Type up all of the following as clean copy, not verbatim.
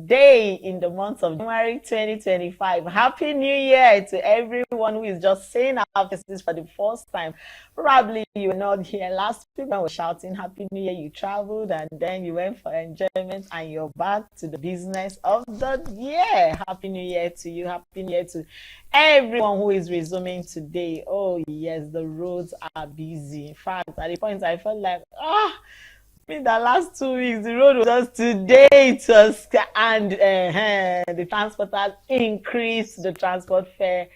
day in the month of January 2025. Happy New Year to everyone who is just saying our faces for the first time. Probably you were not here last week when we were shouting Happy New Year. You traveled and then you went for enjoyment and you're back to the business of the year. Happy New Year to you. Happy New Year to everyone who is resuming today. Oh, yes, the roads are busy. In fact, at the point I felt like, in the last 2 weeks, the road was just today it was, and the transport has increased the transport fare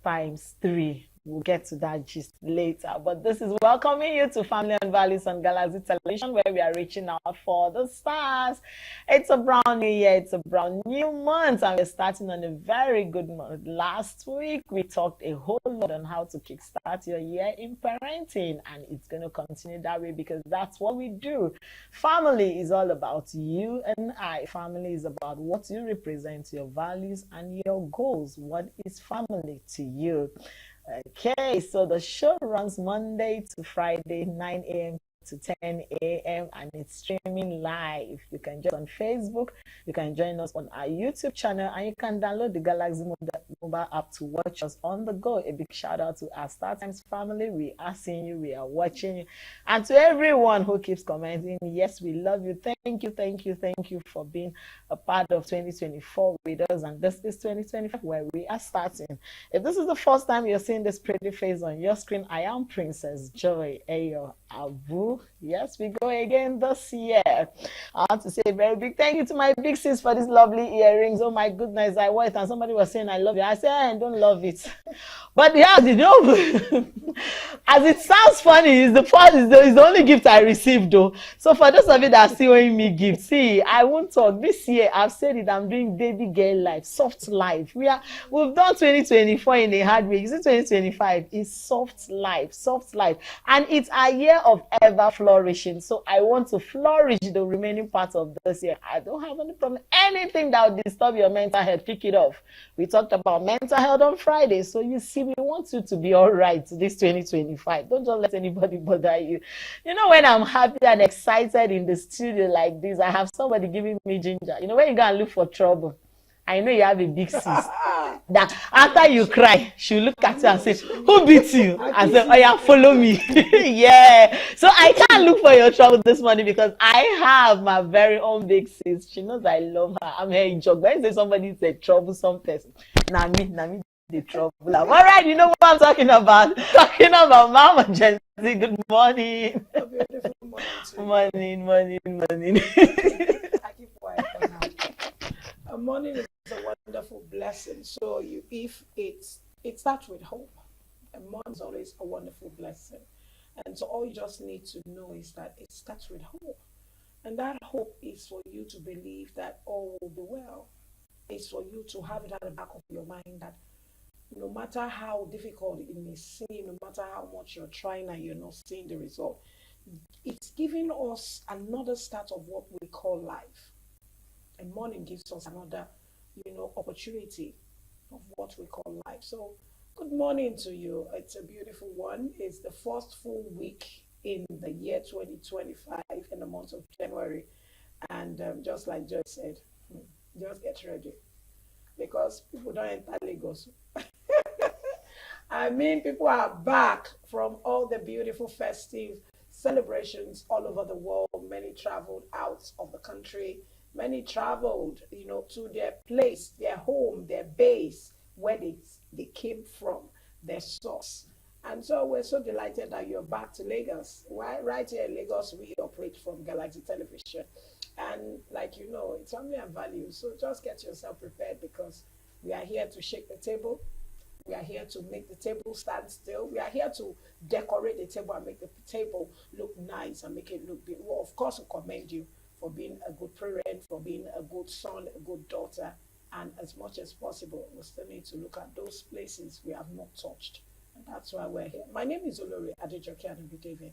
times 3. We'll get to that gist later. But this is welcoming you to Family and Values on Galaxy Television, where we are reaching out for the stars. It's a brand new year, it's a brand new month, and we're starting on a very good month. Last week, we talked a whole lot on how to kickstart your year in parenting, and it's going to continue that way because that's what we do. Family is all about you and I. Family is about what you represent, your values and your goals. What is family to you? Okay, so the show runs Monday to Friday, 9 a.m. to 10 a.m. and it's streaming live. You can join us on Facebook, you can join us on our YouTube channel, and you can download the Galaxy mobile app to watch us on the go. A big shout out to our Star Times family. We are seeing you, we are watching you, and to everyone who keeps commenting, yes, we love you. Thank you, thank you, thank you for being a part of 2024 with us. And this is 2025 where we are starting. If this is the first time you're seeing this pretty face on your screen, I am Princess Joy Ayo Abu. Yes, we go again this year. I want to say a very big thank you to my big sis for these lovely earrings. Oh my goodness, I wore it and somebody was saying I love it. I said I don't love it. But yeah, you know, as it sounds funny, it's the only gift I received though. So for those of you that are still owing me gifts, see, I won't talk. This year I've said it, I'm doing baby girl life, soft life. We've done 2024 in a hard way. You see, 2025 is soft life, and it's a year of ever flourishing. So I want to flourish the remaining part of this year. I don't have any problem. Anything that will disturb your mental health, kick it off. We talked about mental health on Friday. So you see, we want you to be all right this 2025. Don't just let anybody bother you. You know, when I'm happy and excited in the studio like this, I have somebody giving me ginger. You know, when you go and look for trouble, I know you have a big sis that after you cry, she'll look at you and say, who beat you? And say, oh yeah, follow me. Yeah. So I can't look for your trouble this morning because I have my very own big sis. She knows I love her. I'm here in joke. When you say somebody's a troublesome person, now me, the trouble. All right, you know what I'm talking about. Talking about Mama Jessie. Good morning. A beautiful morning. Morning. I keep quiet for now. A morning is a wonderful blessing. So if it starts with hope. A morning is always a wonderful blessing. And so all you just need to know is that it starts with hope. And that hope is for you to believe that all will be well. It's for you to have it at the back of your mind that no matter how difficult it may seem, no matter how much you're trying and you're not seeing the result, it's giving us another start of what we call life. And morning gives us another, opportunity of what we call life. So good morning to you. It's a beautiful one. It's the first full week in the year 2025 in the month of January. And just like Joy said, just get ready because people don't enter Lagos. I mean, people are back from all the beautiful festive celebrations all over the world. Many traveled out of the country. Many traveled, to their place, their home, their base, where they came from, their source. And so we're so delighted that you're back to Lagos. Right here in Lagos, we operate from Galaxy Television. And like you know, it's family and values. So just get yourself prepared because we are here to shake the table. We are here to make the table stand still. We are here to decorate the table and make the table look nice and make it look big. Well, of course, we commend you for being a good parent, for being a good son, a good daughter. And as much as possible, we still need to look at those places we have not touched. And that's why we're here. My name is Olori Adejoke Anubi-David.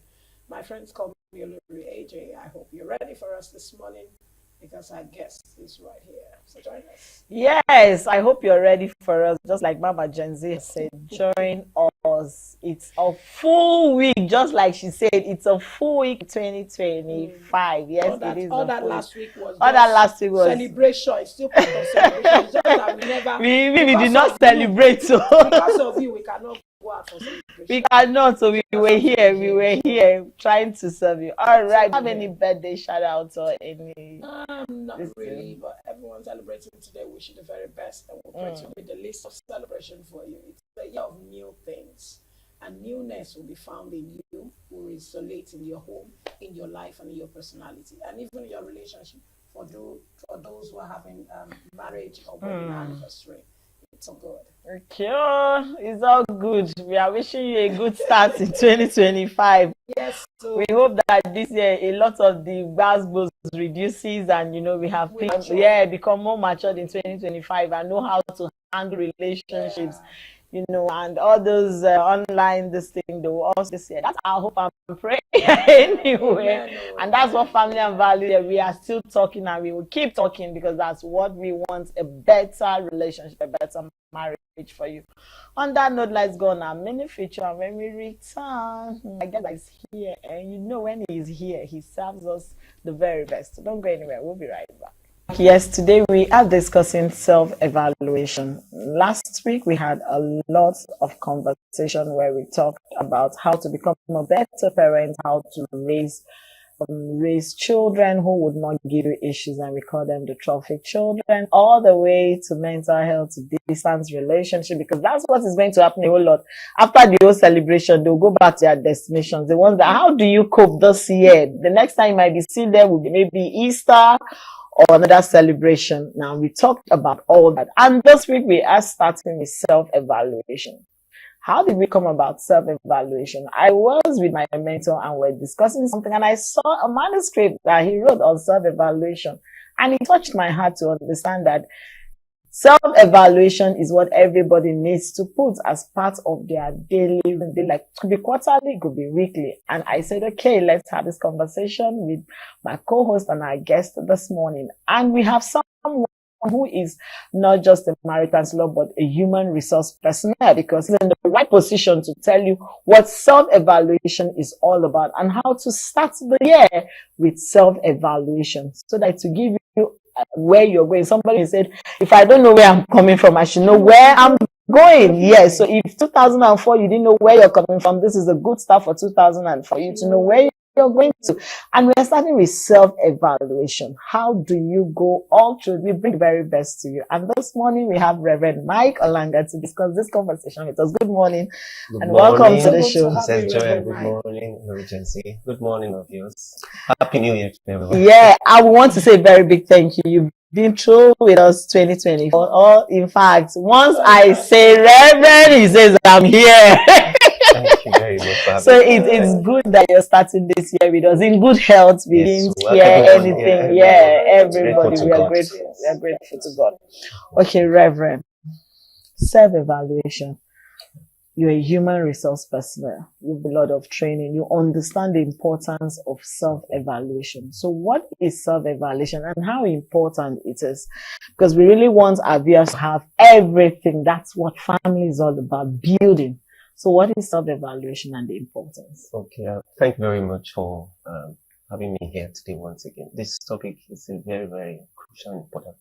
My friends call me Olori AJ. I hope you're ready for us this morning because our guest is right here. So join us. Yes, I hope you're ready for us. Just like Mama Gen Z said, join us. because it's a full week, just like she said, it's a full week 2025. Yes, it is. All that last week was celebration. It's still part of celebration. It's just that we never we did not celebrate. So because of you, we cannot go out for celebration. We cannot, so we were here trying to serve you. All right. Do you have any birthday shout outs or any? Not really, but everyone celebrating today, wish you the very best, and we'll pray to make the list of celebration for you. It's a year of new things, and newness will be found in you, will resonate in your home, in your life, and in your personality, and even your relationship. For those who are having marriage or wedding anniversary. It's all good. Okay, it's all good. We are wishing you a good start in 2025. Yes. So we hope that this year a lot of the basketballs reduces, and we have become more matured in 2025 and know how to handle relationships. And all those online this thing, they will also say that's our hope and prayer anyway. And that's what Family and Value, we are still talking, and we will keep talking, because that's what we want, a better relationship, a better marriage for you. On that note, let's go on our mini feature, and when we return, I guess he's here, and when he's here, he serves us the very best. So don't go anywhere. We'll be right back. Yes, today we are discussing self-evaluation. Last week we had a lot of conversation where we talked about how to become a better parent, how to raise children who would not give you issues, and we call them the trophy children, all the way to mental health, to distance relationship, because that's what is going to happen a whole lot. After the whole celebration, they'll go back to their destinations. They wonder, how do you cope this year? The next time you might be seen there will be maybe Easter or another celebration. Now, we talked about all that. And this week, we are starting with self-evaluation. How did we come about self-evaluation? I was with my mentor and we're discussing something, and I saw a manuscript that he wrote on self-evaluation. And it touched my heart to understand that self-evaluation is what everybody needs to put as part of their daily, like it could be quarterly, it could be weekly. And I said, okay, let's have this conversation with my co-host and our guest this morning. And we have someone who is not just a marriage counselor, but a human resource personnel, because he's in the right position to tell you what self-evaluation is all about and how to start the year with self-evaluation, so that to give you where you're going. Somebody said, if I don't know where I'm coming from, I should know where I'm going. Yes. So if 2004, you didn't know where you're coming from, this is a good start for 2000 for you to know where you're going to. And we're starting with self-evaluation. How do you go all through? We bring the very best to you. And this morning we have Reverend Mike Olanga to discuss this conversation with us. Good morning. Welcome to the show. Good morning, Regency. Good morning, of yours. Happy New Year to everyone. Yeah, I want to say a very big thank you. You've been through with us 2024. Or in fact, once I say Reverend, he says I'm here. Thank you very much. So it's good that you're starting this year with us in good health. We didn't hear anything. Everybody. We are grateful. We are grateful to God. Okay, Reverend. Self-evaluation. You're a human resource personnel. You've a lot of training. You understand the importance of self-evaluation. So what is self-evaluation and how important it is? Because we really want our viewers to have everything. That's what family is all about, building. So what is self-evaluation and the importance? Okay, thank you very much for having me here today once again. This topic is a very, very crucial and important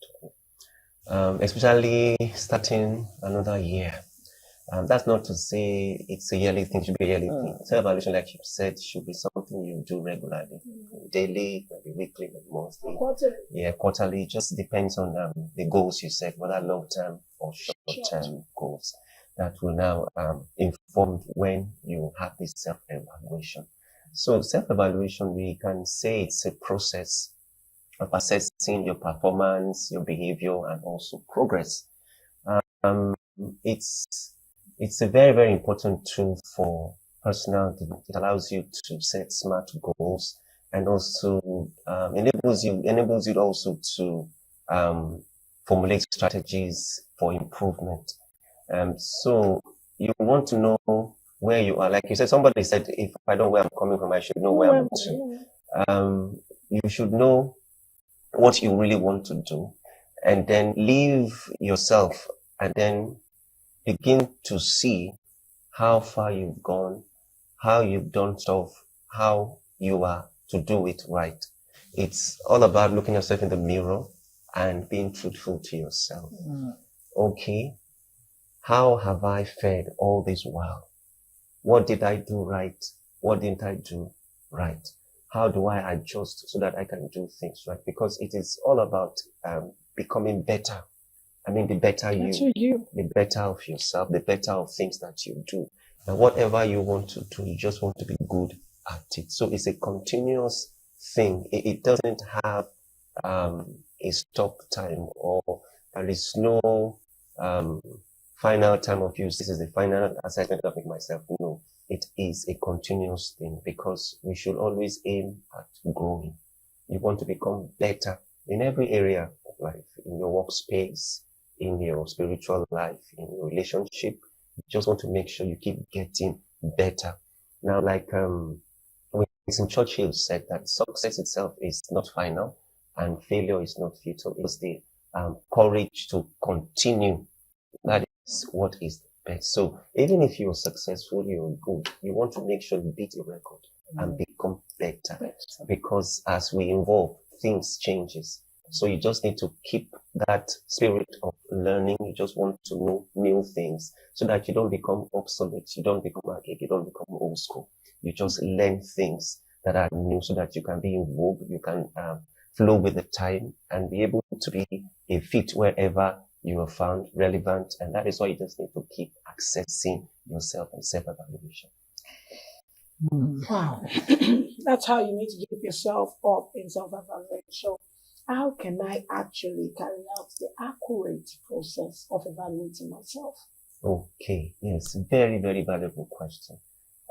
topic, especially starting another year. That's not to say it's a yearly thing, it should be a yearly thing. Self-evaluation, like you said, should be something you do regularly, daily, maybe weekly, maybe monthly. Quarterly. Yeah, quarterly. It just depends on the goals you set, whether long-term or short-term goals. That will now inform when you have this self-evaluation. So self-evaluation, we can say it's a process of assessing your performance, your behavior, and also progress. It's a very, very important tool for personal development. It allows you to set smart goals, and also enables you also to formulate strategies for improvement. So you want to know where you are. Like you said, somebody said, if I don't know where I'm coming from, I should know where I'm to. You should know what you really want to do, and then leave yourself, and then begin to see how far you've gone, how you've done stuff, how you are to do it right. It's all about looking yourself in the mirror and being truthful to yourself. Okay, how have I fared all this while? What did I do right? What didn't I do right? How do I adjust so that I can do things right? Because it is all about becoming better. I mean, the better you, the better of yourself, the better of things that you do. And whatever you want to do, you just want to be good at it. So it's a continuous thing. It doesn't have a stop time, or there is no final time of use. This is the final assessment of myself. No, it is a continuous thing, because we should always aim at growing. You want to become better in every area of life, in your workspace, in your spiritual life, in your relationship. You just want to make sure you keep getting better. Now, like Winston Churchill said, that success itself is not final and failure is not futile. It's the courage to continue. That is what is the best. So even if you're successful, you're good, you want to make sure you beat a record and become better. Because as we evolve, things changes. So you just need to keep that spirit of learning. You just want to know new things so that you don't become obsolete. You don't become archaic. You don't become old school. You just learn things that are new so that you can be in vogue. You can flow with the time and be able to be a fit wherever you are found relevant. And that is why you just need to keep accessing yourself and self-evaluation. Wow. That's how you need to keep yourself up in self-evaluation. How can I actually carry out the accurate process of evaluating myself? Okay, yes, very, very valuable question.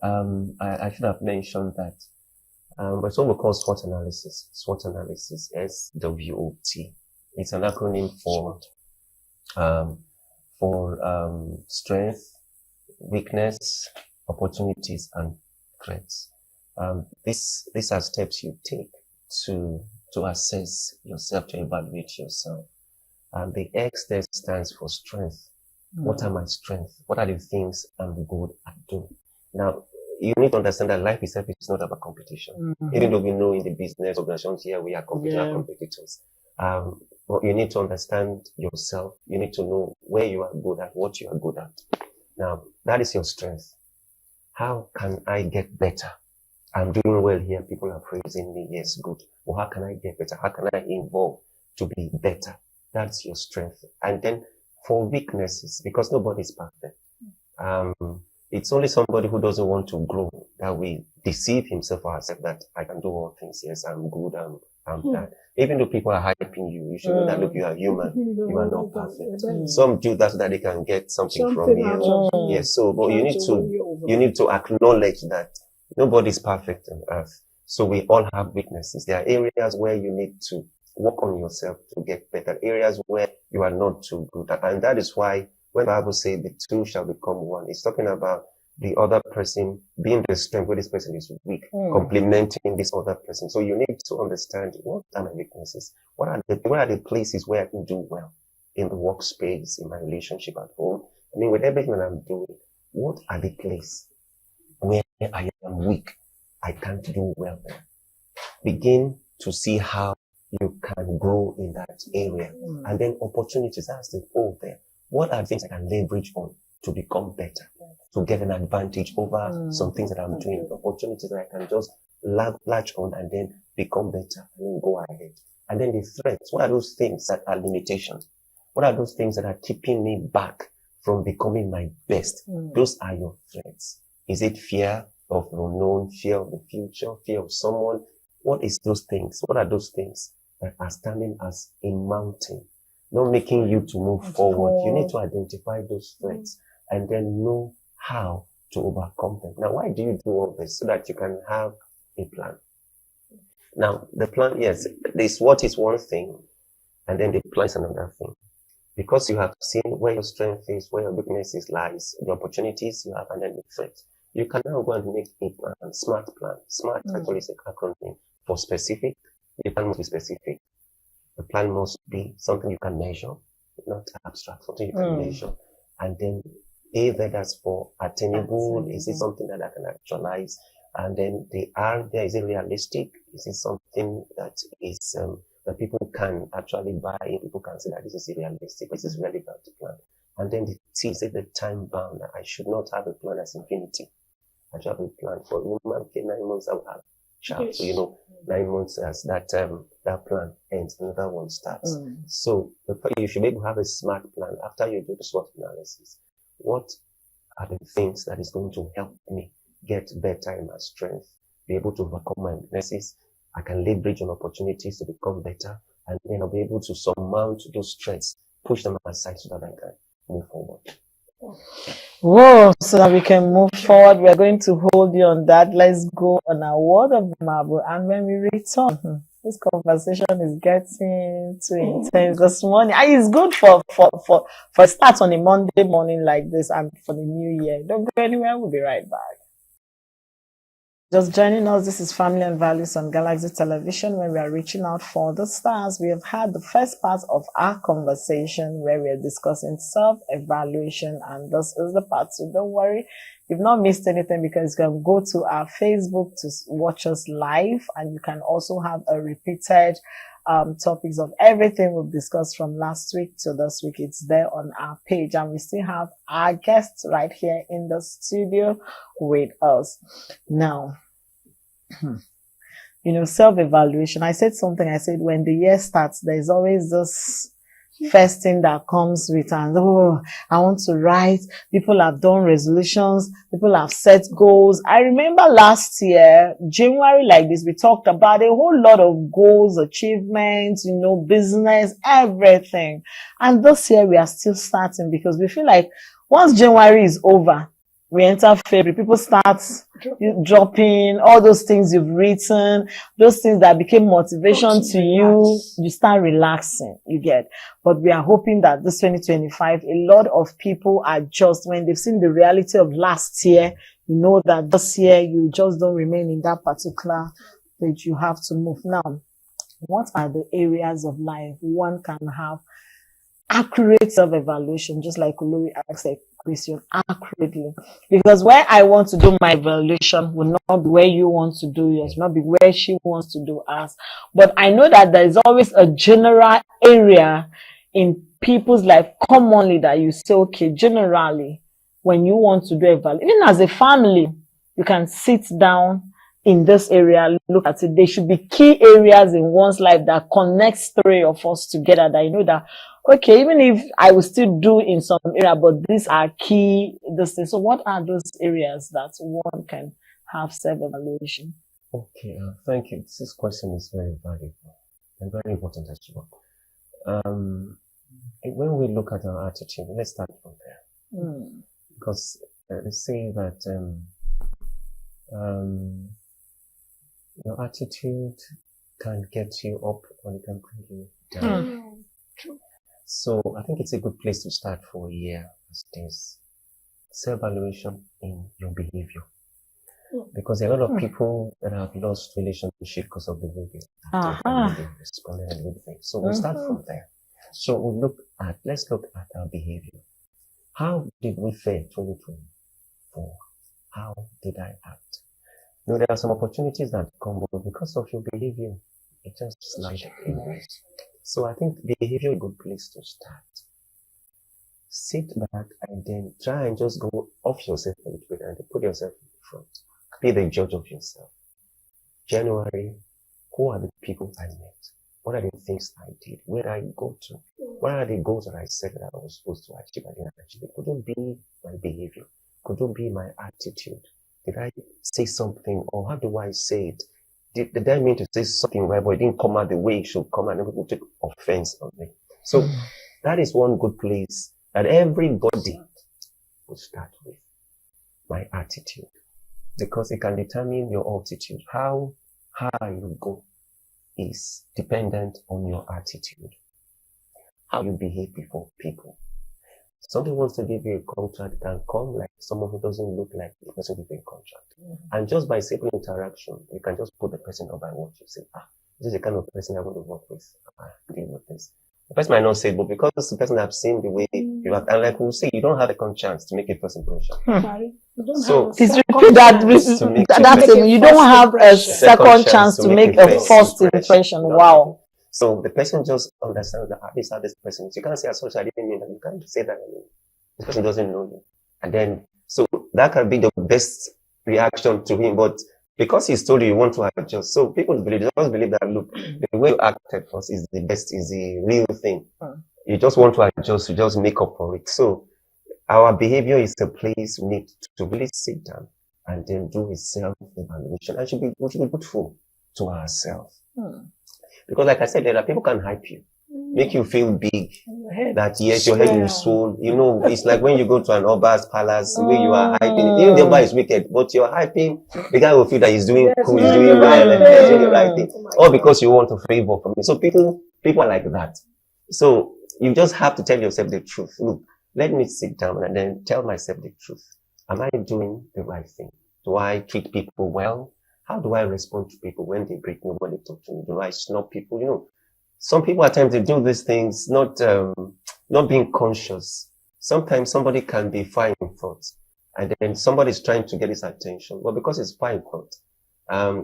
I should have mentioned that it's what we call SWOT analysis. SWOT analysis, SWOT. It's an acronym for strength, weakness, opportunities, and threats. These are steps you take to assess yourself, to evaluate yourself. And the X there stands for strength. What are my strengths? What are the things I'm good at doing? Now, you need to understand that life itself is not about competition. Even though we know in the business organizations here, we are competitors. But you need to understand yourself. You need to know where you are good at, what you are good at. Now, that is your strength. How can I get better? I'm doing well here. People are praising me. Yes, good. Well, how can I get better? How can I evolve to be better? That's your strength. And then for weaknesses, because nobody's perfect. It's only somebody who doesn't want to grow that will deceive himself or herself that I can do all things. Yes, I'm good. I'm that. Even though people are hyping you, you should know that, look, you are human. You are not perfect. Some do that so that they can get something from you. Yes. So, but you need to acknowledge that nobody's perfect on earth. So we all have weaknesses. There are areas where you need to work on yourself to get better. Areas where you are not too good. And that is why when the Bible says the two shall become one, it's talking about the other person being the strength where this person is weak, complementing this other person. So you need to understand, what are my weaknesses? What are the places where I can do well in the workspace, in my relationship at home? I mean, with everything that I'm doing, what are the places where I am weak? I can't do well there. Begin to see how you can grow in that area. And then opportunities, that's the whole there. What are things I can leverage on to become better, to get an advantage over some things that I'm doing, opportunities that I can just latch on and then become better and then go ahead. And then the threats, what are those things that are limitations? What are those things that are keeping me back from becoming my best? Those are your threats. Is it fear of the unknown, fear of the future, fear of someone? What is those things? What are those things that are standing as a mountain, not making you to move forward? You need to identify those threats and then know how to overcome them. Now, why do you do all this? So that you can have a plan. Now, the plan, yes, this what is one thing, and then the plan is another thing. Because you have seen where your strength is, where your weaknesses lies, the opportunities you have, and then the threats. You can now go and make a plan, SMART plan. SMART actually is a acronym for specific. The plan must be specific. The plan must be something you can measure, not abstract, something you can measure. And then A, that's for attainable. Is it something that I can actualize? And then the R there, is it realistic? Is it something that is that people can actually buy? People can say that this is realistic, this is relevant to plan. And then the T, is it the time bound? I should not have a plan as infinity. I should have a plan for a woman. Okay, 9 months I will have a child. So 9 months as that plan ends, another one starts. So you should be able to have a smart plan after you do the SWOT analysis. What are the things that is going to help me get better in my strength, be able to overcome my weaknesses? I can leverage on opportunities to become better, and then I'll be able to surmount those strengths, push them aside so that I can move forward. Whoa, so that we can move forward, we're going to hold you on that. Let's go on a word of marble, and when we return, this conversation is getting too intense this morning. And it's good for start on a Monday morning like this and for the new year. Don't go anywhere, we'll be right back. Just joining us, this is Family and Values on Galaxy Television, where we are reaching out for the stars. We have had the first part of our conversation where we are discussing self-evaluation, and this is the part 2. Don't worry, you've not missed anything, because you can go to our Facebook to watch us live, and you can also have a repeated topics of everything we've discussed from last week to this week. It's there on our page, and we still have our guests right here in the studio with us. Now, self-evaluation. I said something. I said when the year starts, there's always this first thing that comes with, and I want to write. People have done resolutions. People have set goals. I remember last year, January like this, we talked about a whole lot of goals, achievements, business, everything. And this year we are still starting, because we feel like once January is over, we enter February, people start dropping all those things you've written, those things that became motivation to you. You start relaxing, you get. But we are hoping that this 2025, a lot of people are just, when they've seen the reality of last year, that this year you just don't remain in that particular page. You have to move. Now, what are the areas of life one can have accurate self-evaluation, just like Olori asked a question, accurately? Because where I want to do my evaluation will not be where you want to do yours, not be where she wants to do ours. But I know that there is always a general area in people's life commonly that you say, okay, generally, when you want to do evaluation, even as a family, you can sit down in this area, look at it. There should be key areas in one's life that connects 3 of us together, that that, okay, even if I will still do in some area, but these are key, this thing. So what are those areas that one can have self-evaluation? Okay, thank you. This question is very valuable and very important as well. When we look at our attitude, let's start from there. Because they say that your attitude can get you up or it can bring you down. True. So I think it's a good place to start for a year as this self-evaluation in your behavior. Because there are a lot of people that have lost relationship because of the way they responded and everything. So we'll start from there. So let's look at our behavior. How did we fare 2024? How did I act? There are some opportunities that come, but because of your behavior, it just slides away. So I think behavior is a good place to start. Sit back and then try and just go off yourself a little bit and put yourself in front. Be the judge of yourself. January, who are the people I met? What are the things I did? Where did I go to? What are the goals that I said that I was supposed to achieve? I didn't achieve it. Couldn't be my behavior. Couldn't be my attitude. Did I say something, or how do I say it? Did I mean to say something right, but it didn't come out the way it should come out, and people take offense on me? So that is one good place that everybody will start with. My attitude. Because it can determine your altitude. How high you go is dependent on your attitude. How you behave before people. Somebody wants to give you a contract can come like someone who doesn't look like the person giving a contract. And just by simple interaction, you can just put the person up by what you say. This is the kind of person I want to work with. Deal with this. The person might not say it, but because the person have seen the way you act, and like we say, you don't have a second chance to make a first impression. Right? You don't So, have a Please second repeat that. chance to make That's make it. a You don't first have a impression. second chance to make a first impression. Wow. So the person just understands that this is how this person is. You can't say as such, I didn't mean that. You can't say that. This person doesn't know you. And then, so that can be the best reaction to him. But because he's told you want to adjust, so people just believe that, look, the way you acted first is the best, is the real thing. You just want to adjust, you just make up for it. So our behavior is a place we need to really sit down and then do a self-evaluation. And we should be grateful to ourselves. Because like I said, there are people can hype you, make you feel big, that yes, your head will swell. You know, it's like when you go to an Oba's palace, where you are hyping, even the Oba is wicked, but you're hyping, the guy will feel that he's doing cool, he's doing well, and he's doing the right thing. All because you want a favor from me. So people are like that. So you just have to tell yourself the truth. Look, let me sit down and then tell myself the truth. Am I doing the right thing? Do I treat people well? How do I respond to people when they break me, when they talk to me? Do I snub people? You know, some people at times they do these things not being conscious. Sometimes somebody can be fine in thought, and then somebody is trying to get his attention, but because it's fine in thought,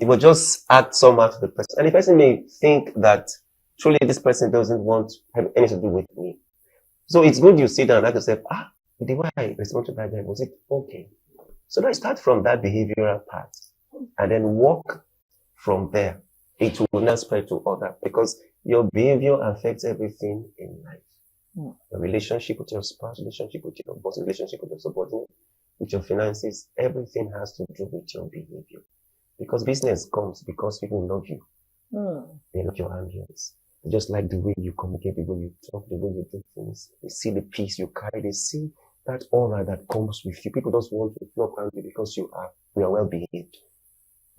it will just act somehow to the person, and the person may think that truly this person doesn't want to have anything to do with me. So it's good you sit down and ask yourself, the way I respond to that guy, was it okay? So let's start from that behavioral part and then walk from there. It will not spread to others because your behavior affects everything in life. The relationship with your spouse, relationship with your boss, relationship with your subordinate, with your finances, everything has to do with your behavior. Because business comes because people love you. They love your ambience. They just like the way you communicate, the way you talk, the way you do things. They see the peace you carry. They see that aura that comes with you. People just want to flock around you because you are well behaved.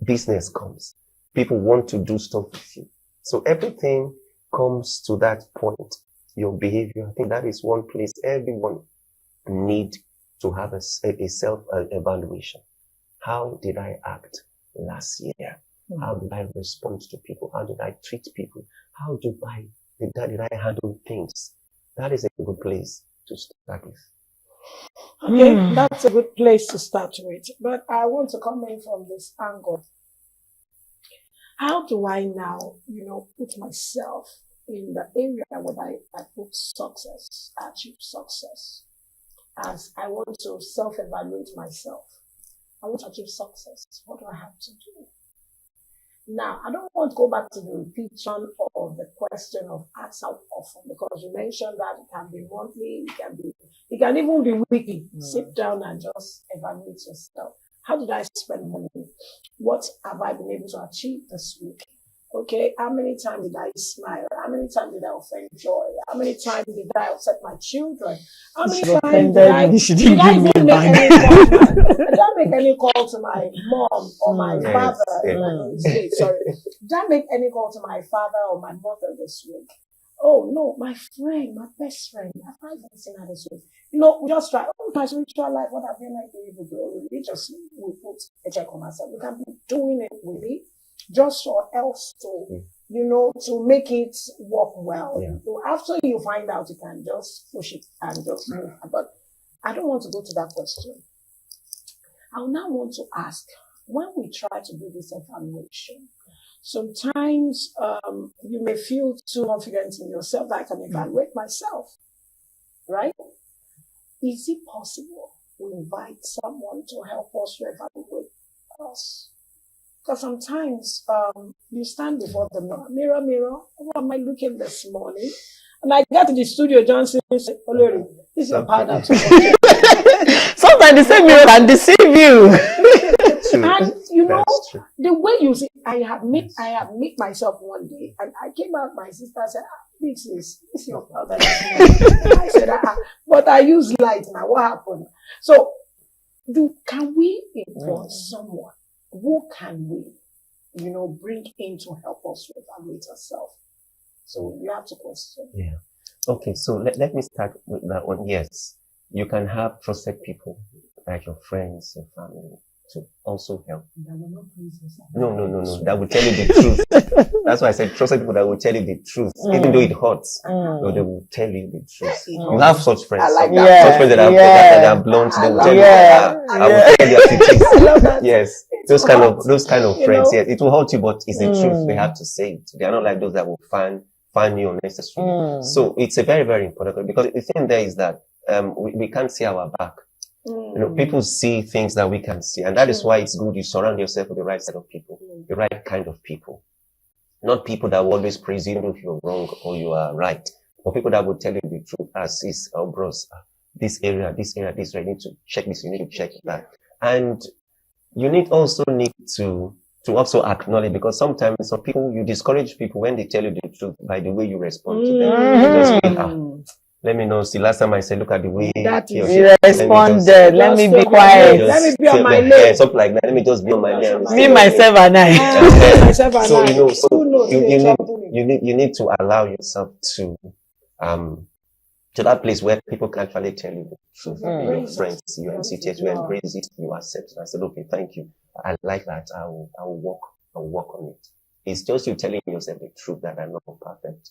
Business comes. People want to do stuff with you. So everything comes to that point. Your behavior, I think that is one place everyone need to have a self-evaluation. How did I act last year? How did I respond to people? How did I treat people? How did I handle things? That is a good place to start with. Okay, that's a good place to start with. But I want to come in from this angle. How do I now, put myself in the area where I put success, achieve success? As I want to self-evaluate myself. I want to achieve success. What do I have to do? Now, I don't want to go back to the repetition of the question of ask how often, because you mentioned that it can be monthly, it can even be weekly. Sit down and just evaluate yourself. How did I spend money? What have I been able to achieve this week? Okay, how many times did I smile? How many times did I offend joy? How many times did I upset my children? How many times did I even make any call? Did I make any call to my mom or my father? Sorry. Did I make any call to my father or my mother this week? Oh no, my friend, my best friend. Have I been seeing her this week? We just try. Oh, my spiritual life, what have you not been able to do? Religiously, we put a check on ourselves. We can be doing it with it. Just for else to, to make it work well. Yeah. So after you find out, you can just push it and just move. But I don't want to go to that question. I now want to ask, when we try to do this evaluation, sometimes you may feel too confident in yourself that I can evaluate myself, right? Is it possible we invite someone to help us to evaluate us? Because sometimes you stand before the mirror, mirror, what am I looking this morning? And I got to the studio, Johnson said, Olori, this is your powder. Sometimes the same mirror can deceive you. And the way you say, I have met myself one day, and I came out, my sister said, this is your powder. I said, but I use light now, what happened? So, can we employ someone? Who can we, bring in to help us to evaluate ourselves? So you have to question. Yeah. Okay, so let me start with that one. Yes, you can have trusted people, like your friends, your family. to also help. That will not please yourself. No. That will tell you the truth. That's why I said trusted people that will tell you the truth, even though it hurts. But they will tell you the truth. You have such friends. I like that. Such friends that are blunt. They will tell you. I will tell you as it is. Yes, those kind of friends. Yes, it will hurt you, but it's the truth. They have to say it. They are not like those that will find you unnecessary. So it's a very, very important, because the thing there is that we can't see our back. People see things that we can see, and that is why it's good you surround yourself with the right set of people, the right kind of people. Not people that will always praise you if you're wrong or you are right, but people that will tell you the truth. As is, bros, this area, you need to check this, you need to check that. And you need to also acknowledge, because sometimes some people, you discourage people when they tell you the truth by the way you respond to them. You just feel, let me know. See, last time I said, look at the way you responded. Let me be quiet. Let me be on my lane. Something like that. Let me just be on my lane. Me, myself, and I. So you need to allow yourself to that place where people can actually tell you the truth. Your friends, you MCTS, you embrace it, you accept it. I said, okay, thank you. I like that. I will work on it. It's just you telling yourself the truth that I'm not perfect.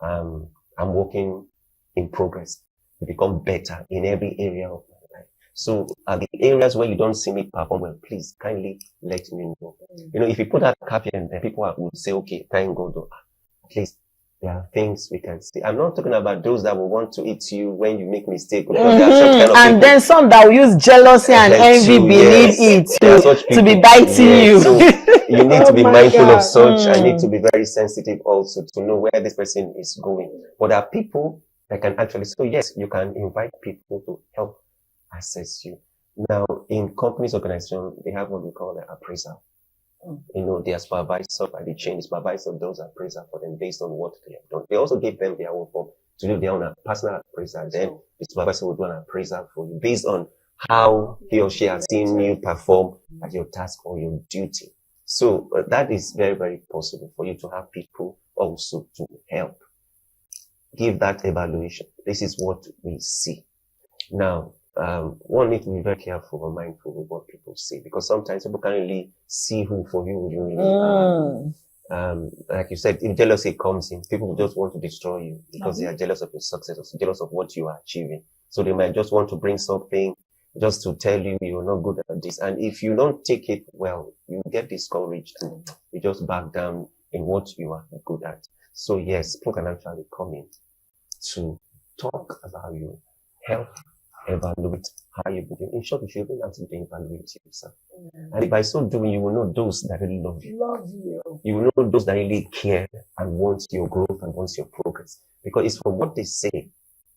I'm working in progress to become better in every area of my life. So at the areas where you don't see me perform well, please kindly let me know. If you put that caveat there, people would say, okay, thank God, at least there are things we can see. I'm not talking about those that will want to eat you when you make mistakes. And then some that will use jealousy and envy beneath it to be biting you. So you need to be mindful of such. I need to be very sensitive also to know where this person is going. But there are people that can actually, so yes, you can invite people to help assess you. Now, in companies, organizations, they have what we call an appraisal. Their supervisor, by the chain, the supervisor does appraisal for them based on what they have done. They also give them their own form to do their own personal appraisal. Then the supervisor will do an appraisal for you based on how he or she has seen you perform at your task or your duty. So that is very, very possible for you to have people also to help give that evaluation. This is what we see. Now, one needs to be very careful or mindful with what people say, because sometimes people can't really see who for you really are. Like you said, if jealousy comes in, people just want to destroy you because they are jealous of your success or jealous of what you are achieving. So they might just want to bring something just to tell you you're not good at this. And if you don't take it well, you get discouraged and you just back down in what you are good at. So yes, people can actually come in to talk about you, help evaluate how you're doing. In short, you should be able to evaluate yourself. And by so doing, you will know those that really love you. You will know those that really care and want your growth and want your progress. Because it's from what they say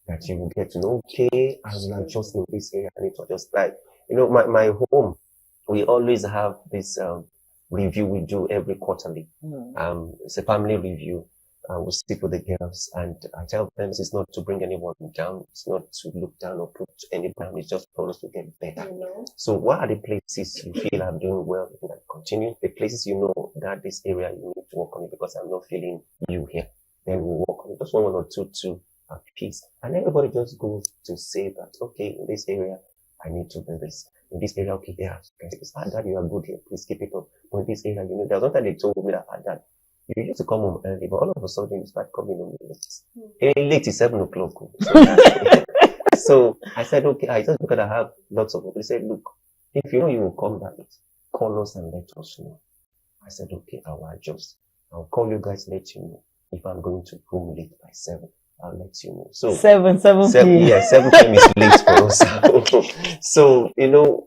that you will get to know, okay, I will adjust in this area. I need to adjust. Like, my home, we always have this review we do every quarterly. It's a family review. We speak with the girls, and I tell them it's not to bring anyone down. It's not to look down or put any down. It's just for us to get better. So what are the places you feel I'm doing well? You can continue. The places you know that this area you need to work on it because I'm not feeling you here. Then we'll work on it. Just one or two at peace. And everybody just goes to say that, okay, in this area, I need to do this. In this area, okay, yeah, Dad, you are good here. Please keep it up. But in this area, there's one time they told me that, Dad, you used to come home early, but all of a sudden you start coming home late. Late is 7 o'clock. So I said, okay, I just because I have lots of people. They said, look, if you know you will come that late, call us and let us know. I said, okay, I will adjust. I'll call you guys, let you know. If I'm going to home late by 7, I'll let you know. So 7 p.m. Yeah, 7 p.m. is late for us. So,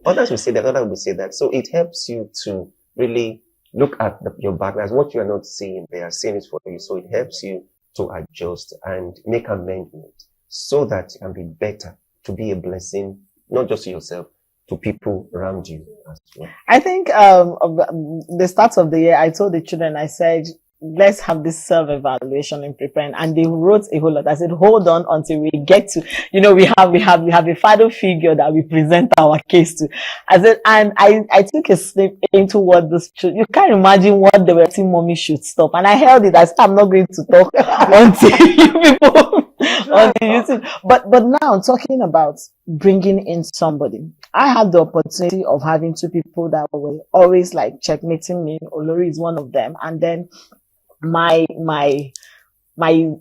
others will say that, others will say that. So it helps you to really look at your background. What you are not seeing, they are seeing it for you. So it helps you to adjust and make amendments so that you can be better, to be a blessing, not just to yourself, to people around you as well. I think the start of the year, I told the children, I said, let's have this self-evaluation in preparing, and they wrote a whole lot. I said, hold on until we get to, we have a father figure that we present our case to. I said, and I took a slip into what this, you can't imagine what they were saying mommy should stop. And I held it. I said, I'm not going to talk until you people on the YouTube. But now talking about bringing in somebody, I had the opportunity of having two people that were always like checkmating me. Olori is one of them, and then my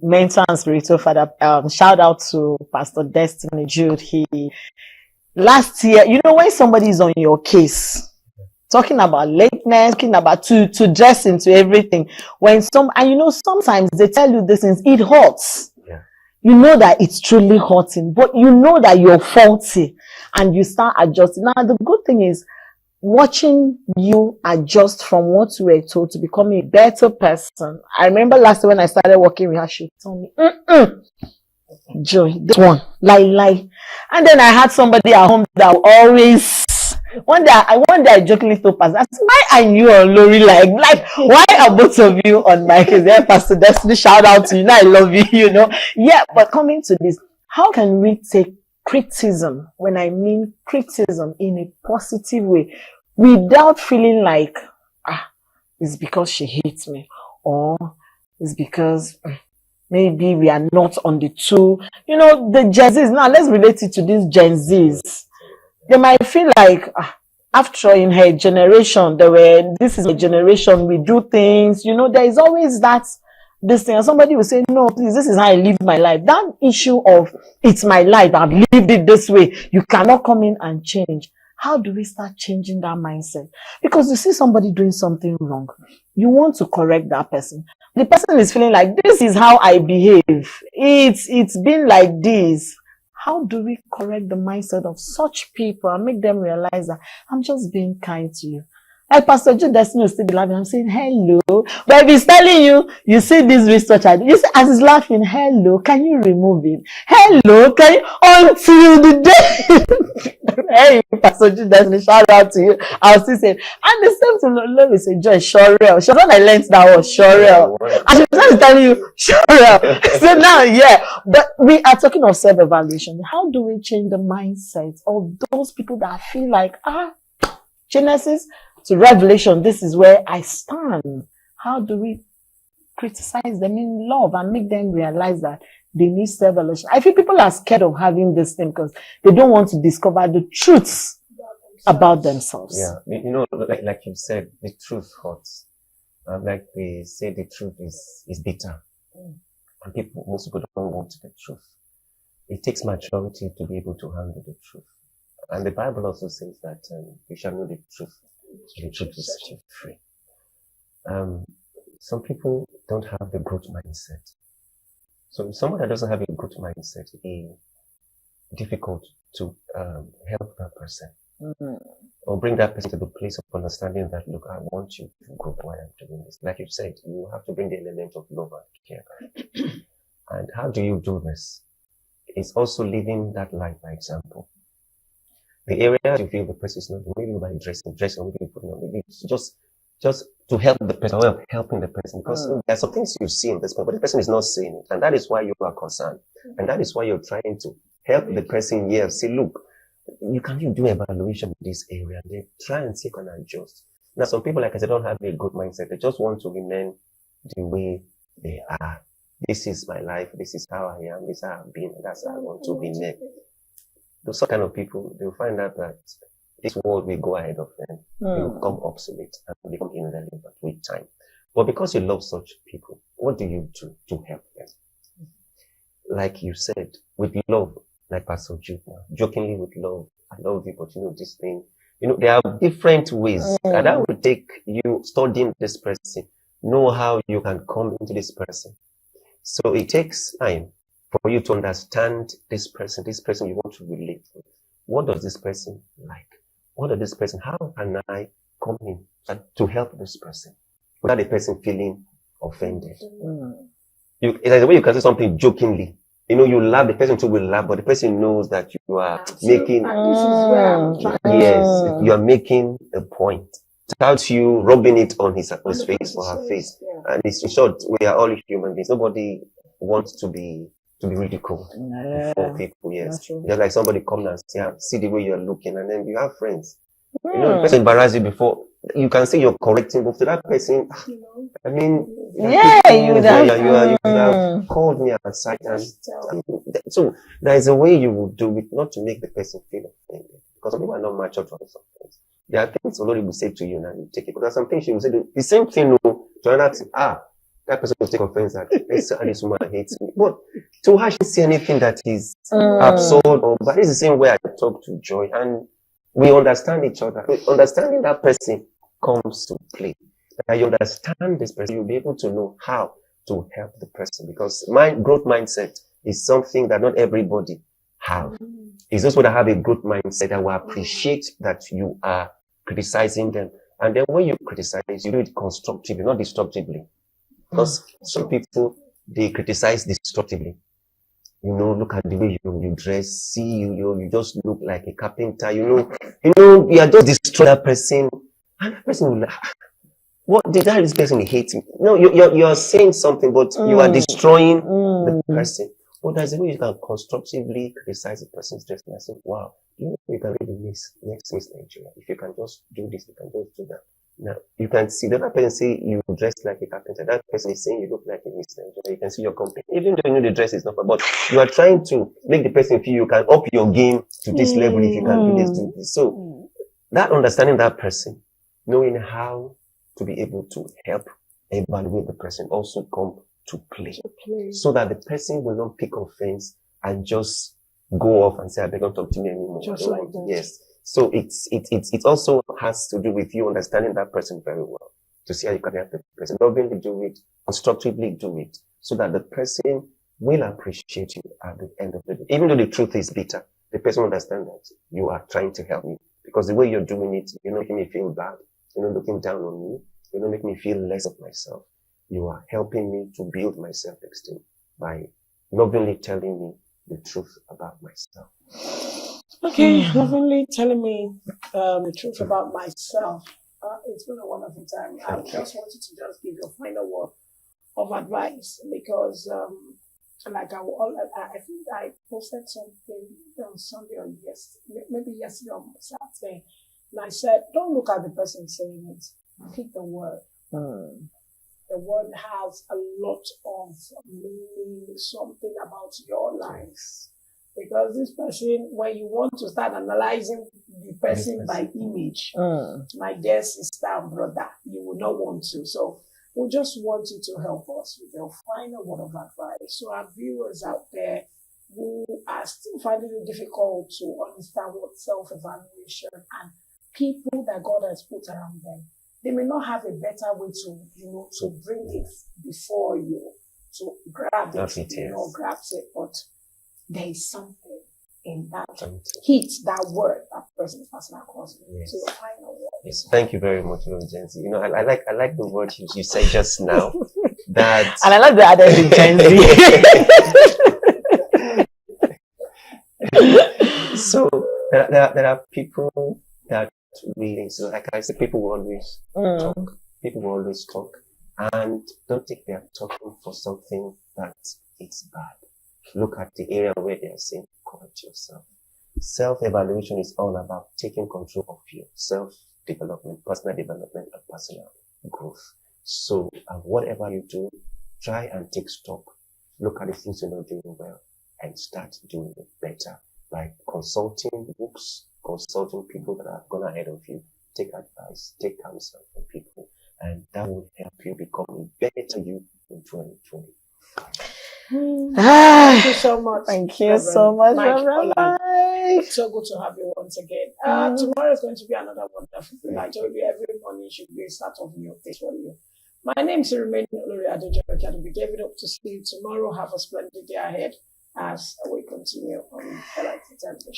mentor and spiritual father. Shout out to Pastor Destiny Jude. He last year, you know, when somebody is on your case, talking about lateness, talking about to dress into everything. And you know, sometimes they tell you these things, it hurts. Yeah. You know that it's truly hurting, but you know that you're faulty and you start adjusting. Now, the good thing is watching you adjust from what you were told to become a better person. I remember last time when I started working with her, she told me, Joy, this one, lie. And then I had somebody at home that always, one day I jokingly told Pastor, I said, why are you on Lori like, why are both of you on my case? Yeah, Pastor Destiny, shout out to you. Now I love you, you know. Yeah, but coming to this, how can we take criticism, when I mean criticism in a positive way, without feeling like, it's because she hates me, or it's because maybe we are not on the two, you know, the Gen Zs. Now let's relate it to these Gen Zs. They might feel like, after in her generation, this is a generation, we do things, you know, there is always this thing. And somebody will say, no, please, this is how I live my life. That issue of, it's my life, I've lived it this way, you cannot come in and change. How do we start changing that mindset? Because you see somebody doing something wrong, you want to correct that person. The person is feeling like, this is how I behave. It's been like this. How do we correct the mindset of such people and make them realize that I'm just being kind to you? Like Pastor Jude Destiny will still be laughing. I'm saying, hello. But if he's telling you, you see this research, you see, as he's laughing, hello, can you remove it? Hello, can you, until the day. Hey, Pastor Jude Destiny, shout out to you. I'll still say, and the same to Lord will say, Joy, Shorel. She when I learned that was Shorel. And she was telling you, Shorel. So now, yeah. But we are talking of self-evaluation. How do we change the mindset of those people that feel like, Genesis to Revelation, this is where I stand. How do we criticize them in love and make them realize that they need self-evaluation? I feel people are scared of having this thing because they don't want to discover the truths about themselves. Yeah, you know, like you said, the truth hurts. Like they say, the truth is bitter. And most people don't want the truth. It takes maturity to be able to handle the truth. And the Bible also says that you shall know the truth. The truth will set you free. Some people don't have the growth mindset. So someone that doesn't have a growth mindset, it's difficult to help that person. Or bring that person to the place of understanding that, look, I want you to grow while I'm doing this. Like you said, you have to bring the element of love and care. And how do you do this? It's also living that life by example. The area you feel the person is not, maybe by dressing, maybe putting on, maybe just to help the person, or helping the person, because there are some things you see in this person, but the person is not saying it, and that is why you are concerned, and that is why you're trying to help the person here. Say, look, you do evaluation in this area, and they try and see and adjust. Now, some people, like I said, don't have a good mindset. They just want to remain the way they are. This is my life. This is how I am. This is how I've been. That's how I want to be made. Those kind of people, they'll find out that this world will go ahead of them. They will become obsolete and become irrelevant with time. But because you love such people, what do you do to help them? Like you said, with love, like Pastor Jude now, jokingly with love, I love you, but you know, this thing, you know, there are different ways. And that will take you studying this person, know how you can come into this person. So it takes time for you to understand this person you want to relate with. What does this person like? What does this person, how can I come in to help this person without the person feeling offended? It's like the way you can say something jokingly. You know, you laugh, the person too will laugh, but the person knows that you are making, yes, you are making a point. Without you rubbing it on his face or her face. And it's in short, we are all human beings. Nobody wants to be ridiculed before people, yes. Just like somebody come and say, see the way you're looking, and then you have friends. You know, the person embarrass you before you can say you're correcting, but to that person, You know, I mean, Yeah, you would have. you would have called me aside, and just tell. so there is a way you would do it, not to make the person feel offended, because some people are not mature to some things. There are things Olori will say to you, and you take it. But there are some things she will say the same thing to another thing. That person will take offense that this woman hates me. But to her, she see anything that is absurd, but it's the same way I talk to Joy, and we understand each other. Understanding that person comes to play. That you understand this person, you'll be able to know how to help the person, because growth mindset is something that not everybody have. It's those people that have a growth mindset that will appreciate that you are criticizing them. And then when you criticize, you do it constructively, not destructively. Because some people, they criticize destructively. Look at the way you dress, see you just look like a carpenter, you are just destroying that person. And that person will laugh. What did this person hate me? No, you're saying something, but you are destroying the person. But there's a way you can constructively criticize the person's dress and say, wow, you can really next Miss Nigeria. If you can just do this, you can just do that. Now, you can see the other person say you dress like a carpenter. That person is saying you look like a Miss Nigeria. You can see your company. Even though you know the dress is not, but you are trying to make the person feel you can up your game to this level if you can do this, do this. So, that understanding that person, knowing how to be able to help evaluate the person also come to play. So that the person will not pick offense and just go off and say, I beg, don't talk to me anymore. Just like that. Yes. So it also has to do with you understanding that person very well to see how you can help the person. Lovingly do it, constructively do it, so that the person will appreciate you at the end of the day. Even though the truth is bitter, the person will understand that you are trying to help me, because the way you're doing it, you're not making me feel bad. You're not looking down on me. You're not making me feel less of myself. You are helping me to build my self-esteem by lovingly telling me the truth about myself. Okay, lovingly telling me the truth about myself. It's been a wonderful time. I just wanted to just give you a final word of advice, because I think I posted something on Sunday or maybe yesterday or Saturday, and I said, don't look at the person saying it. Pick the word. The word has a lot of meaning, something about your life. Because this person, when you want to start analyzing the person by image, my dear sister and brother, you will not want to. So we just want you to help us with your final word of advice. So our viewers out there who are still finding it difficult to understand what self-evaluation and people that God has put around them, they may not have a better way to bring it before you, to grab it, grabs it, but there is something in that heat, that word, that person is passing across. Yes. So your final word. Yes. Thank you very much, Gen Z. I like the word you said just now. That and I like the added Gen Z. So there are people that really, so like I said, people will always talk. People will always talk, and don't think they are talking for something that is bad. Look at the area where they are saying, correct yourself. Self-evaluation is all about taking control of your self-development, personal development, and personal growth. So whatever you do, try and take stock. Look at the things you're not doing well and start doing it better by consulting books, consulting people that have gone ahead of you. Take advice, take counsel from people, and that will help you become a better you in 2020. Thank you so much. Thank you so much, Reverend Mike. It's so good to have you once again. Tomorrow is going to be another wonderful thing. I told you every morning should be a start of new things for you. My name is Olori Adejoke, and we gave it up to see you tomorrow. Have a splendid day ahead as we continue on LIT Television.